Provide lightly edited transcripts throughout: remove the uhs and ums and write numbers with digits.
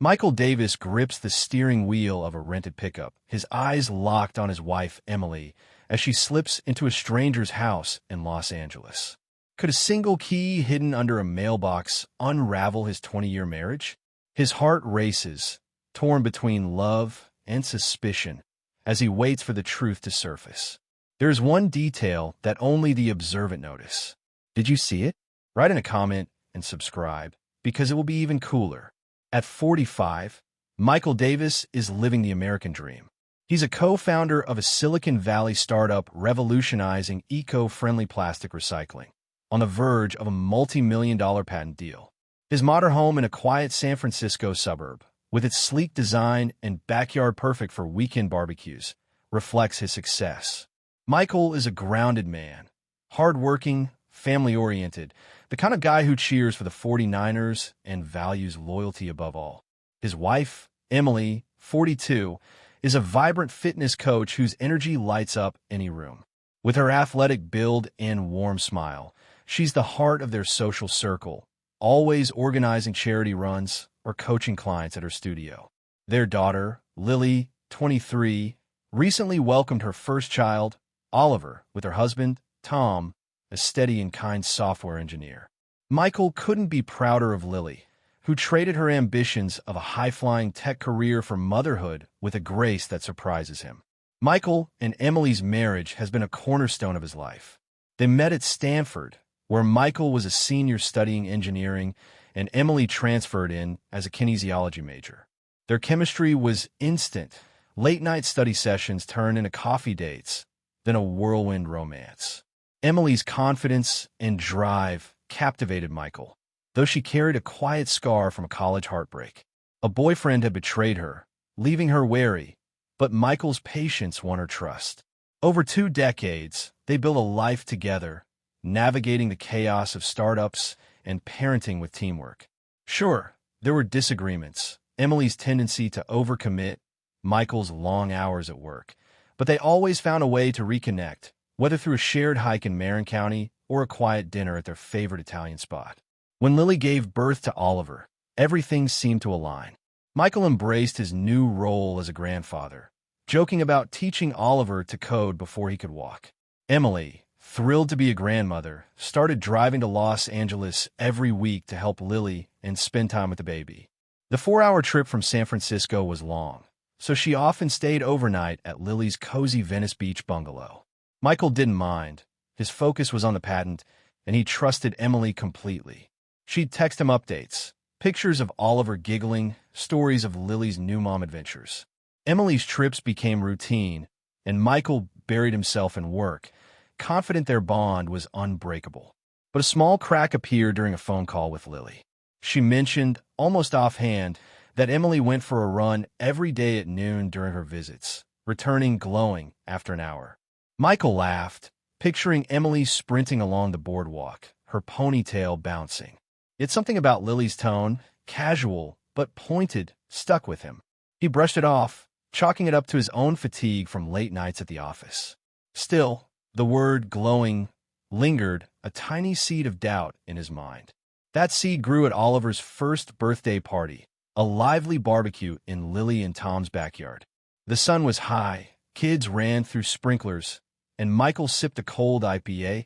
Michael Davis grips the steering wheel of a rented pickup, his eyes locked on his wife, Emily, as she slips into a stranger's house in Los Angeles. Could a single key hidden under a mailbox unravel his 20-year marriage? His heart races, torn between love and suspicion, as he waits for the truth to surface. There is one detail that only the observant notice. Did you see it? Write in a comment and subscribe, because it will be even cooler. At 45, Michael Davis is living the American dream. He's a co-founder of a Silicon Valley startup revolutionizing eco-friendly plastic recycling, on the verge of a multi-million-dollar patent deal. His modern home in a quiet San Francisco suburb, with its sleek design and backyard perfect for weekend barbecues, reflects his success. Michael is a grounded man, hard-working, family-oriented, the kind of guy who cheers for the 49ers and values loyalty above all. His wife, Emily, 42, is a vibrant fitness coach whose energy lights up any room. With her athletic build and warm smile, she's the heart of their social circle, always organizing charity runs or coaching clients at her studio. Their daughter, Lily, 23, recently welcomed her first child, Oliver, with her husband, Tom, a steady and kind software engineer. Michael couldn't be prouder of Lily, who traded her ambitions of a high-flying tech career for motherhood with a grace that surprises him. Michael and Emily's marriage has been a cornerstone of his life. They met at Stanford, where Michael was a senior studying engineering and Emily transferred in as a kinesiology major. Their chemistry was instant. Late-night study sessions turned into coffee dates, then a whirlwind romance. Emily's confidence and drive captivated Michael, though she carried a quiet scar from a college heartbreak. A boyfriend had betrayed her, leaving her wary, but Michael's patience won her trust. Over 2 decades, they built a life together, navigating the chaos of startups and parenting with teamwork. Sure, there were disagreements, Emily's tendency to overcommit, Michael's long hours at work, but they always found a way to reconnect, whether through a shared hike in Marin County or a quiet dinner at their favorite Italian spot. When Lily gave birth to Oliver, everything seemed to align. Michael embraced his new role as a grandfather, joking about teaching Oliver to code before he could walk. Emily, thrilled to be a grandmother, started driving to Los Angeles every week to help Lily and spend time with the baby. The 4-hour trip from San Francisco was long, so she often stayed overnight at Lily's cozy Venice Beach bungalow. Michael didn't mind. His focus was on the patent, and he trusted Emily completely. She'd text him updates, pictures of Oliver giggling, stories of Lily's new mom adventures. Emily's trips became routine, and Michael buried himself in work, confident their bond was unbreakable. But a small crack appeared during a phone call with Lily. She mentioned, almost offhand, that Emily went for a run every day at noon during her visits, returning glowing after an hour. Michael laughed, picturing Emily sprinting along the boardwalk, her ponytail bouncing. Yet something about Lily's tone, casual but pointed, stuck with him. He brushed it off, chalking it up to his own fatigue from late nights at the office. Still, the word glowing lingered, a tiny seed of doubt in his mind. That seed grew at Oliver's first birthday party, a lively barbecue in Lily and Tom's backyard. The sun was high, kids ran through sprinklers, and Michael sipped a cold IPA,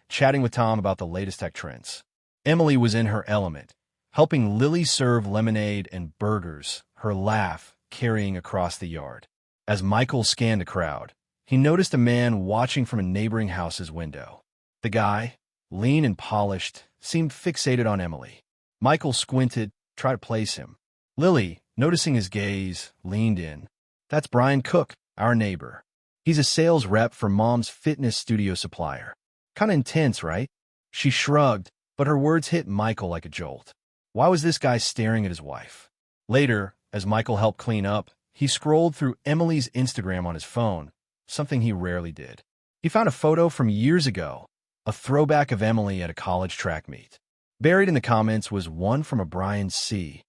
chatting with Tom about the latest tech trends. Emily was in her element, helping Lily serve lemonade and burgers, her laugh carrying across the yard. As Michael scanned the crowd, he noticed a man watching from a neighboring house's window. The guy, lean and polished, seemed fixated on Emily. Michael squinted, tried to place him. Lily, noticing his gaze, leaned in. "That's Brian Cook, our neighbor. He's a sales rep for Mom's fitness studio supplier. Kinda intense, right?" She shrugged, but her words hit Michael like a jolt. Why was this guy staring at his wife? Later, as Michael helped clean up, he scrolled through Emily's Instagram on his phone, something he rarely did. He found a photo from years ago, a throwback of Emily at a college track meet. Buried in the comments was one from a Brian C.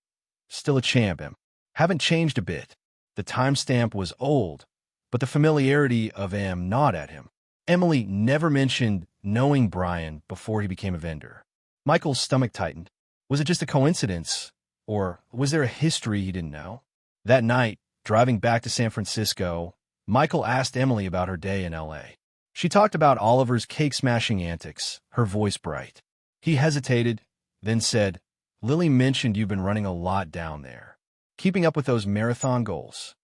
"Still a champ, Em. Haven't changed a bit." The timestamp was old, but the familiarity of Em gnawed at him. Emily never mentioned knowing Brian before he became a vendor. Michael's stomach tightened. Was it just a coincidence, Or was there a history he didn't know? That night, driving back to San Francisco, Michael asked Emily about her day in L.A. She talked about Oliver's cake-smashing antics, her voice bright. He hesitated, then said, "Lily mentioned you've been running a lot down there. Keeping up with those marathon goals."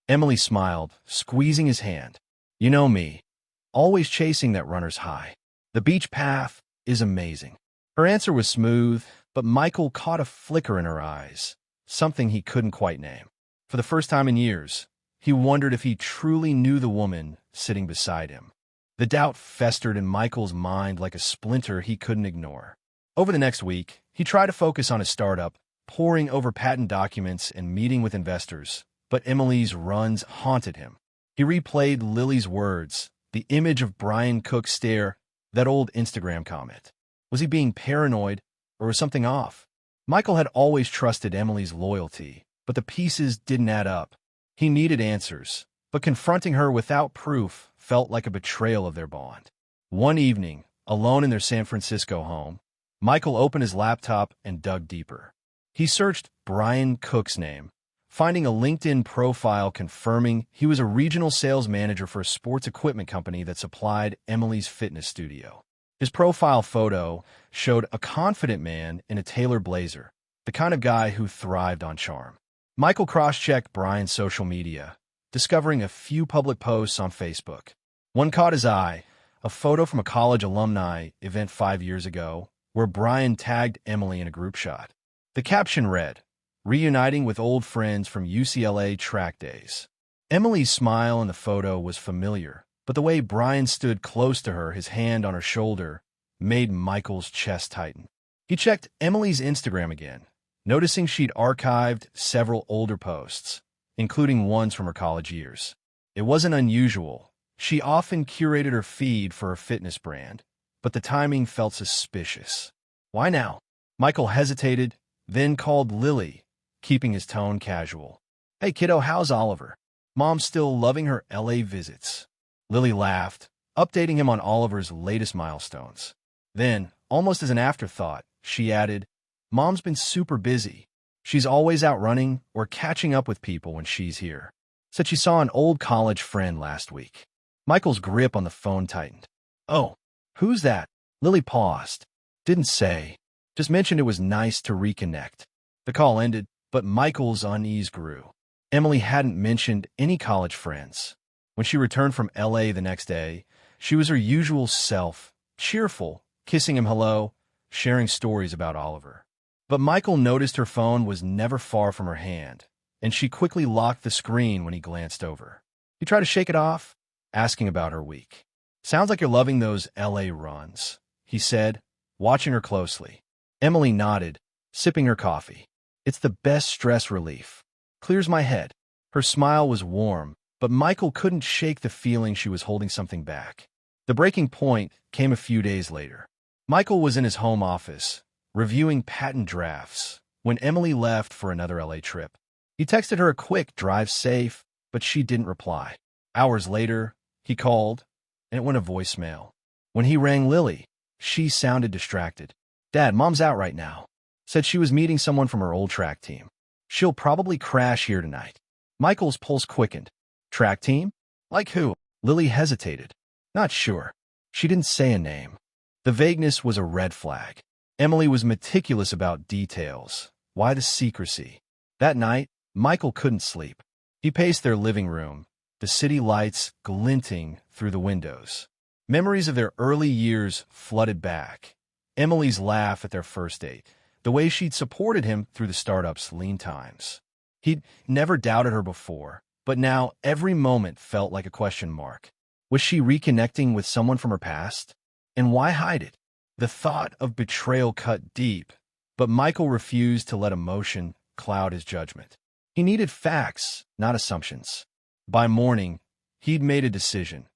Emily smiled, squeezing his hand. "You know me, always chasing that runner's high. The beach path is amazing." Her answer was smooth, but Michael caught a flicker in her eyes, something he couldn't quite name. For the first time in years, he wondered if he truly knew the woman sitting beside him. The doubt festered in Michael's mind like a splinter he couldn't ignore. Over the next week, he tried to focus on his startup, poring over patent documents and meeting with investors, but Emily's runs haunted him. He replayed Lily's words, the image of Brian Cook's stare, that old Instagram comment. Was he being paranoid, or was something off? Michael had always trusted Emily's loyalty, but the pieces didn't add up. He needed answers, but confronting her without proof felt like a betrayal of their bond. One evening, alone in their San Francisco home, Michael opened his laptop and dug deeper. He searched Brian Cook's name, finding a LinkedIn profile confirming he was a regional sales manager for a sports equipment company that supplied Emily's fitness studio. His profile photo showed a confident man in a tailored blazer, the kind of guy who thrived on charm. Michael cross-checked Brian's social media, discovering a few public posts on Facebook. One caught his eye, a photo from a college alumni event 5 years ago, where Brian tagged Emily in a group shot. The caption read, "Reuniting with old friends from UCLA track days." Emily's smile in the photo was familiar, but the way Brian stood close to her, his hand on her shoulder, made Michael's chest tighten. He checked Emily's Instagram again, noticing she'd archived several older posts, including ones from her college years. It wasn't unusual. She often curated her feed for her fitness brand, but the timing felt suspicious. Why now? Michael hesitated, then called Lily, keeping his tone casual. "Hey kiddo, how's Oliver? Mom's still loving her LA visits." Lily laughed, updating him on Oliver's latest milestones. Then, almost as an afterthought, she added, "Mom's been super busy. She's always out running or catching up with people when she's here. Said she saw an old college friend last week." Michael's grip on the phone tightened. "Oh, who's that?" Lily paused. "Didn't say. Just mentioned it was nice to reconnect." The call ended, but Michael's unease grew. Emily hadn't mentioned any college friends. When she returned from LA the next day, she was her usual self, cheerful, kissing him hello, sharing stories about Oliver. But Michael noticed her phone was never far from her hand, and she quickly locked the screen when he glanced over. He tried to shake it off, asking about her week. "Sounds like you're loving those LA runs," he said, watching her closely. Emily nodded, sipping her coffee. "It's the best stress relief. Clears my head." Her smile was warm, but Michael couldn't shake the feeling she was holding something back. The breaking point came a few days later. Michael was in his home office, reviewing patent drafts, when Emily left for another LA trip. He texted her a quick "drive safe," but she didn't reply. Hours later, he called, and it went to voicemail. When he rang Lily, she sounded distracted. "Dad, Mom's out right now. Said she was meeting someone from her old track team. She'll probably crash here tonight." Michael's pulse quickened. "Track team? Like who?" Lily hesitated. "Not sure. She didn't say a name." The vagueness was a red flag. Emily was meticulous about details. Why the secrecy? That night, Michael couldn't sleep. He paced their living room, the city lights glinting through the windows. Memories of their early years flooded back. Emily's laugh at their first date, the way she'd supported him through the startup's lean times. He'd never doubted her before, but now every moment felt like a question mark. Was she reconnecting with someone from her past? And why hide it? The thought of betrayal cut deep, but Michael refused to let emotion cloud his judgment. He needed facts, not assumptions. By morning, he'd made a decision.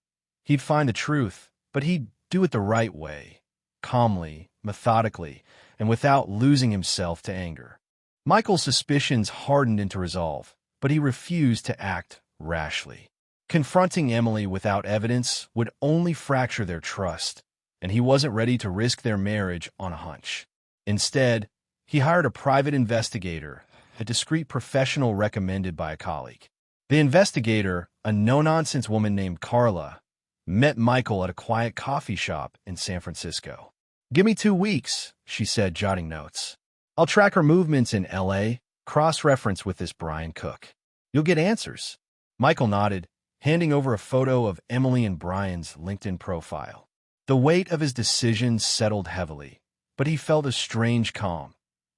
He'd find the truth, but he'd do it the right way, calmly, methodically, and without losing himself to anger. Michael's suspicions hardened into resolve, but he refused to act rashly. Confronting Emily without evidence would only fracture their trust, and he wasn't ready to risk their marriage on a hunch. Instead, He hired a private investigator, a discreet professional recommended by a colleague. The investigator, a no-nonsense woman named Carla, met Michael at a quiet coffee shop in San Francisco. "Give me 2 weeks," she said, jotting notes. "I'll track her movements in L.A., cross-reference with this Brian Cook. You'll get answers." Michael nodded, handing over a photo of Emily and Brian's LinkedIn profile. The weight of his decision settled heavily, but he felt a strange calm.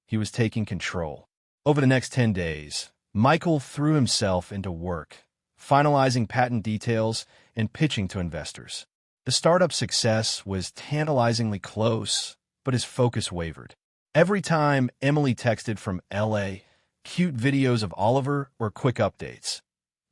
He was taking control. Over the next 10 days, Michael threw himself into work, finalizing patent details and pitching to investors. The startup's success was tantalizingly close, but his focus wavered. Every time Emily texted from L.A., cute videos of Oliver or quick updates,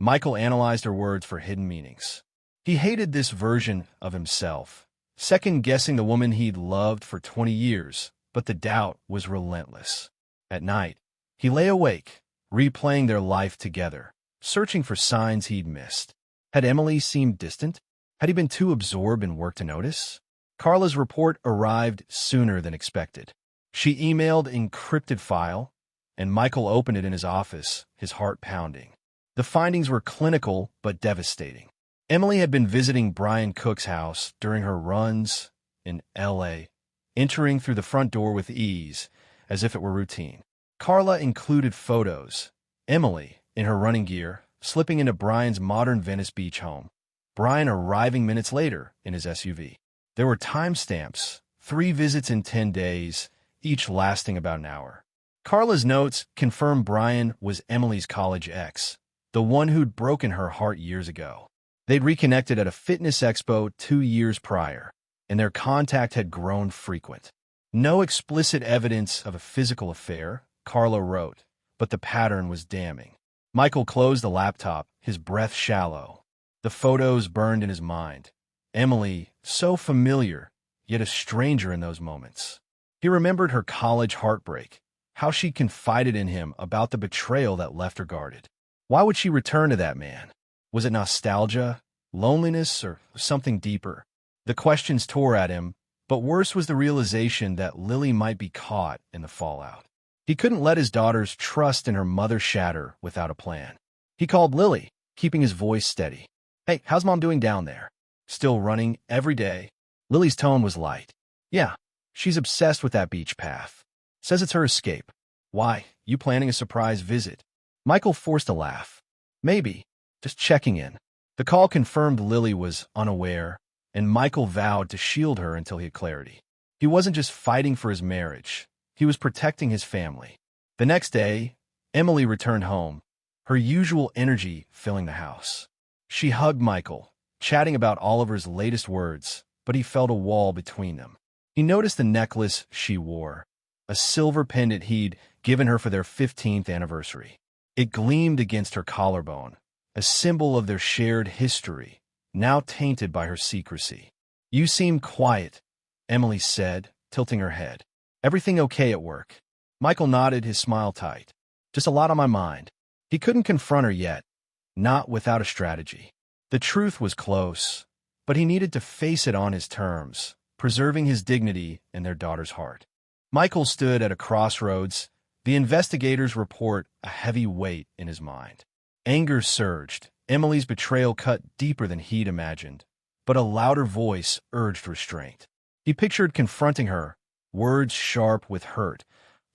Michael analyzed her words for hidden meanings. He hated this version of himself, second-guessing the woman he'd loved for 20 years, but the doubt was relentless. At night, he lay awake, replaying their life together, searching for signs he'd missed. Had Emily seemed distant? Had he been too absorbed in work to notice? Carla's report arrived sooner than expected. She emailed an encrypted file, and Michael opened it in his office, his heart pounding. The findings were clinical but devastating. Emily had been visiting Brian Cook's house during her runs in L.A., entering through the front door with ease, as if it were routine. Carla included photos. Emily, in her running gear, slipping into Brian's modern Venice Beach home. Brian arriving minutes later in his SUV. There were timestamps, 3 visits in 10 days, each lasting about an hour. Carla's notes confirmed Brian was Emily's college ex, the one who'd broken her heart years ago. They'd reconnected at a fitness expo 2 years prior, and their contact had grown frequent. No explicit evidence of a physical affair, Carla wrote, but the pattern was damning. Michael closed the laptop, his breath shallow. The photos burned in his mind. Emily, so familiar, yet a stranger in those moments. He remembered her college heartbreak, how she confided in him about the betrayal that left her guarded. Why would she return to that man? Was it nostalgia, loneliness, or something deeper? The questions tore at him, but worse was the realization that Lily might be caught in the fallout. He couldn't let his daughter's trust in her mother shatter without a plan. He called Lily, keeping his voice steady. "Hey, how's Mom doing down there? Still running every day?" Lily's tone was light. "Yeah, she's obsessed with that beach path. Says it's her escape." "Why, you planning a surprise visit?" Michael forced a laugh. "Maybe. Just checking in." The call confirmed Lily was unaware, and Michael vowed to shield her until he had clarity. He wasn't just fighting for his marriage. He was protecting his family. The next day, Emily returned home, her usual energy filling the house. She hugged Michael, chatting about Oliver's latest words, but he felt a wall between them. He noticed the necklace she wore, a silver pendant he'd given her for their 15th anniversary. It gleamed against her collarbone, a symbol of their shared history, now tainted by her secrecy. "You seem quiet," Emily said, tilting her head. "Everything okay at work?" Michael nodded, his smile tight. "Just a lot on my mind." He couldn't confront her yet, not without a strategy. The truth was close, but he needed to face it on his terms, preserving his dignity and their daughter's heart. Michael stood at a crossroads, the investigator's report a heavy weight in his mind. Anger surged. Emily's betrayal cut deeper than he'd imagined, but a louder voice urged restraint. He pictured confronting her, words sharp with hurt,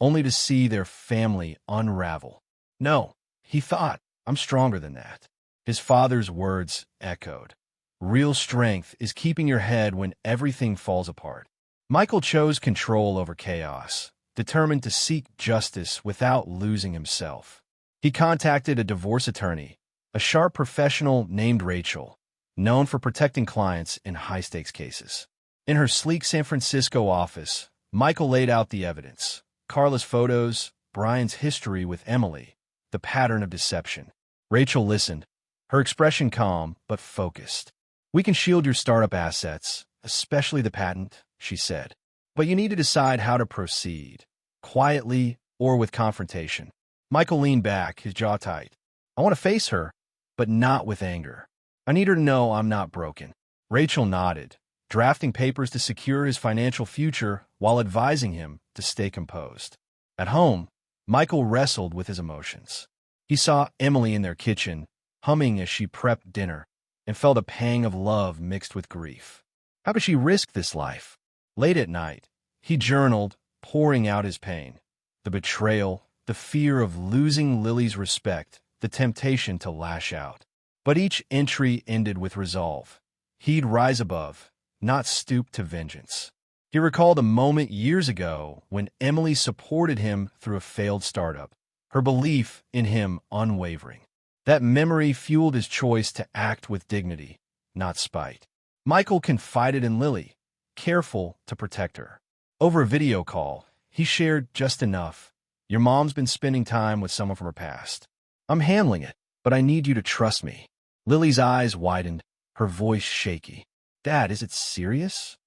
only to see their family unravel. "No," he thought, "I'm stronger than that." His father's words echoed. "Real strength is keeping your head when everything falls apart." Michael chose control over chaos, determined to seek justice without losing himself. He contacted a divorce attorney, a sharp professional named Rachel, known for protecting clients in high-stakes cases. In her sleek San Francisco office, Michael laid out the evidence: Carla's photos, Brian's history with Emily, the pattern of deception. Rachel listened, her expression calm but focused. "We can shield your startup assets, especially the patent," she said. "But you need to decide how to proceed, quietly or with confrontation." Michael leaned back, his jaw tight. "I want to face her, but not with anger. I need her to know I'm not broken." Rachel nodded, drafting papers to secure his financial future while advising him to stay composed. At home, Michael wrestled with his emotions. He saw Emily in their kitchen, humming as she prepped dinner, and felt a pang of love mixed with grief. How could she risk this life? Late at night, he journaled, pouring out his pain. The betrayal, the fear of losing Lily's respect, the temptation to lash out. But each entry ended with resolve. He'd rise above, not stoop to vengeance. He recalled a moment years ago when Emily supported him through a failed startup, her belief in him unwavering. That memory fueled his choice to act with dignity, not spite. Michael confided in Lily, careful to protect her. Over a video call, he shared just enough. Your mom's been spending time with someone from her past. I'm handling it, but I need you to trust me. Lily's eyes widened, her voice shaky. Dad, is it serious?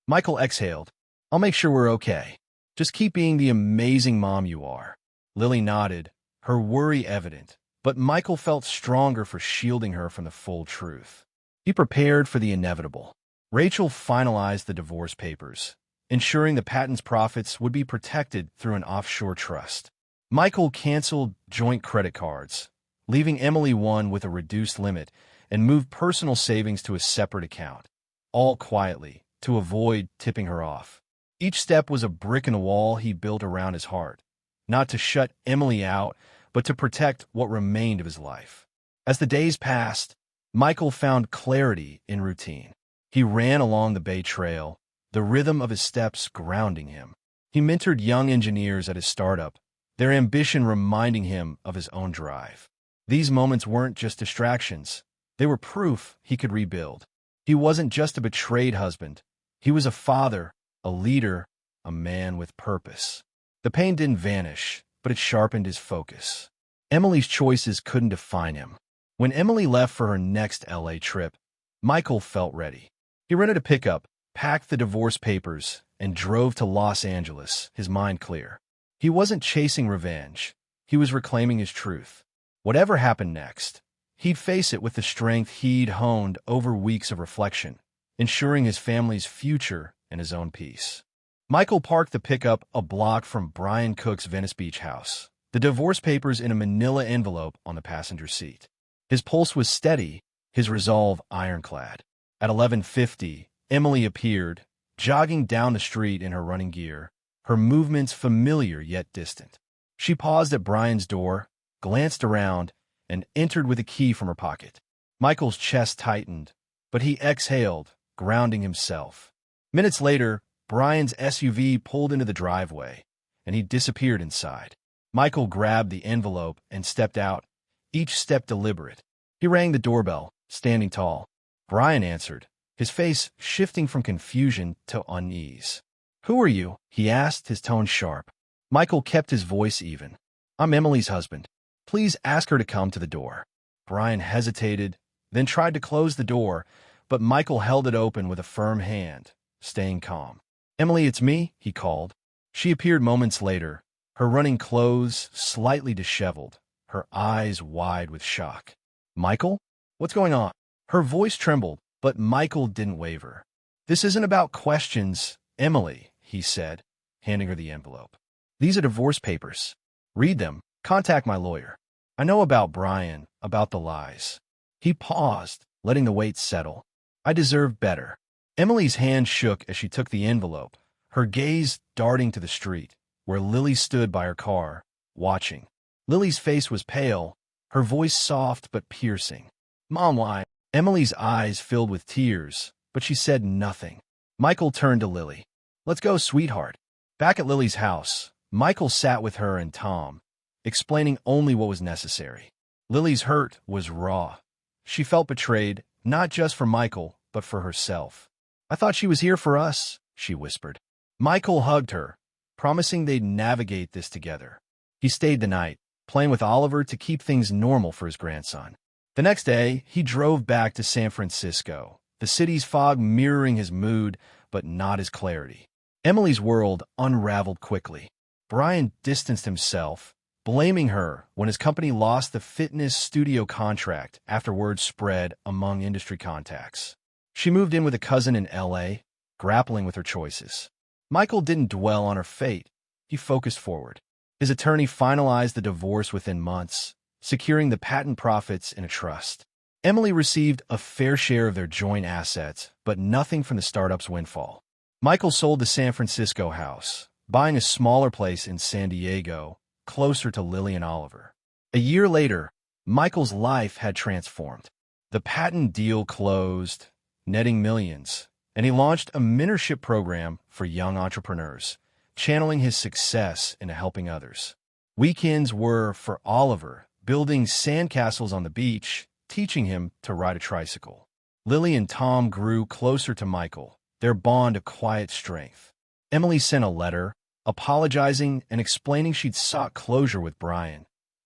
Michael exhaled. I'll make sure we're okay. Just keep being the amazing mom you are. Lily nodded, her worry evident, but Michael felt stronger for shielding her from the full truth. He prepared for the inevitable. Rachel finalized the divorce papers, ensuring the patent's profits would be protected through an offshore trust. Michael canceled joint credit cards, leaving Emily one with a reduced limit, and moved personal savings to a separate account, all quietly, to avoid tipping her off. Each step was a brick in the wall he built around his heart, not to shut Emily out, but to protect what remained of his life. As the days passed, Michael found clarity in routine. He ran along the Bay Trail, the rhythm of his steps grounding him. He mentored young engineers at his startup, their ambition reminding him of his own drive. These moments weren't just distractions. They were proof he could rebuild. He wasn't just a betrayed husband. He was a father, a leader, a man with purpose. The pain didn't vanish, but it sharpened his focus. Emily's choices couldn't define him. When Emily left for her next LA trip, Michael felt ready. He rented a pickup, packed the divorce papers, and drove to Los Angeles, his mind clear. He wasn't chasing revenge. He was reclaiming his truth. Whatever happened next, he'd face it with the strength he'd honed over weeks of reflection, ensuring his family's future and his own peace. Michael parked the pickup a block from Brian Cook's Venice Beach house, the divorce papers in a manila envelope on the passenger seat. His pulse was steady, his resolve ironclad. At 11:50, Emily appeared, jogging down the street in her running gear, her movements familiar yet distant. She paused at Brian's door, glanced around, and entered with a key from her pocket. Michael's chest tightened, but he exhaled, grounding himself. Minutes later, Brian's SUV pulled into the driveway, and he disappeared inside. Michael grabbed the envelope and stepped out, each step deliberate. He rang the doorbell, standing tall. Brian answered, his face shifting from confusion to unease. Who are you? He asked, his tone sharp. Michael kept his voice even. I'm Emily's husband. Please ask her to come to the door. Brian hesitated, then tried to close the door, but Michael held it open with a firm hand, staying calm. Emily, it's me, he called. She appeared moments later, her running clothes slightly disheveled, her eyes wide with shock. Michael? What's going on? Her voice trembled, but Michael didn't waver. This isn't about questions, Emily, he said, handing her the envelope. These are divorce papers. Read them. Contact my lawyer. I know about Brian, about the lies. He paused, letting the weight settle. I deserve better. Emily's hand shook as she took the envelope, her gaze darting to the street, where Lily stood by her car, watching. Lily's face was pale, her voice soft but piercing. Mom, why? Emily's eyes filled with tears, but she said nothing. Michael turned to Lily. Let's go, sweetheart. Back at Lily's house, Michael sat with her and Tom, explaining only what was necessary. Lily's hurt was raw. She felt betrayed, not just for Michael, but for herself. I thought she was here for us, she whispered. Michael hugged her, promising they'd navigate this together. He stayed the night, playing with Oliver to keep things normal for his grandson. The next day, he drove back to San Francisco, the city's fog mirroring his mood, but not his clarity. Emily's world unraveled quickly. Brian distanced himself, blaming her when his company lost the fitness studio contract after word spread among industry contacts. She moved in with a cousin in LA, grappling with her choices. Michael didn't dwell on her fate. He focused forward. His attorney finalized the divorce within months, securing the patent profits in a trust. Emily received a fair share of their joint assets, but nothing from the startup's windfall. Michael sold the San Francisco house, buying a smaller place in San Diego, closer to Lily and Oliver. A year later, Michael's life had transformed. The patent deal closed, netting millions, and he launched a mentorship program for young entrepreneurs, channeling his success into helping others. Weekends were, for Oliver, building sandcastles on the beach, teaching him to ride a tricycle. Lily and Tom grew closer to Michael, their bond a quiet strength. Emily sent a letter, apologizing and explaining she'd sought closure with Brian,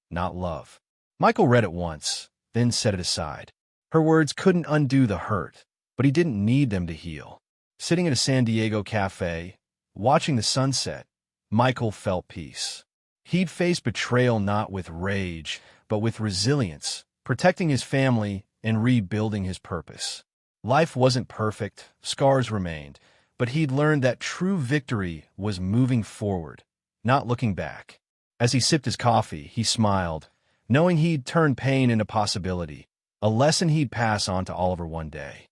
not love. Michael read it once, then set it aside. Her words couldn't undo the hurt, but he didn't need them to heal. Sitting at a San Diego cafe, watching the sunset, Michael felt peace. He'd faced betrayal not with rage, but with resilience, protecting his family and rebuilding his purpose. Life wasn't perfect, scars remained, but he'd learned that true victory was moving forward, not looking back. As he sipped his coffee, he smiled, knowing he'd turned pain into possibility, a lesson he'd pass on to Oliver one day.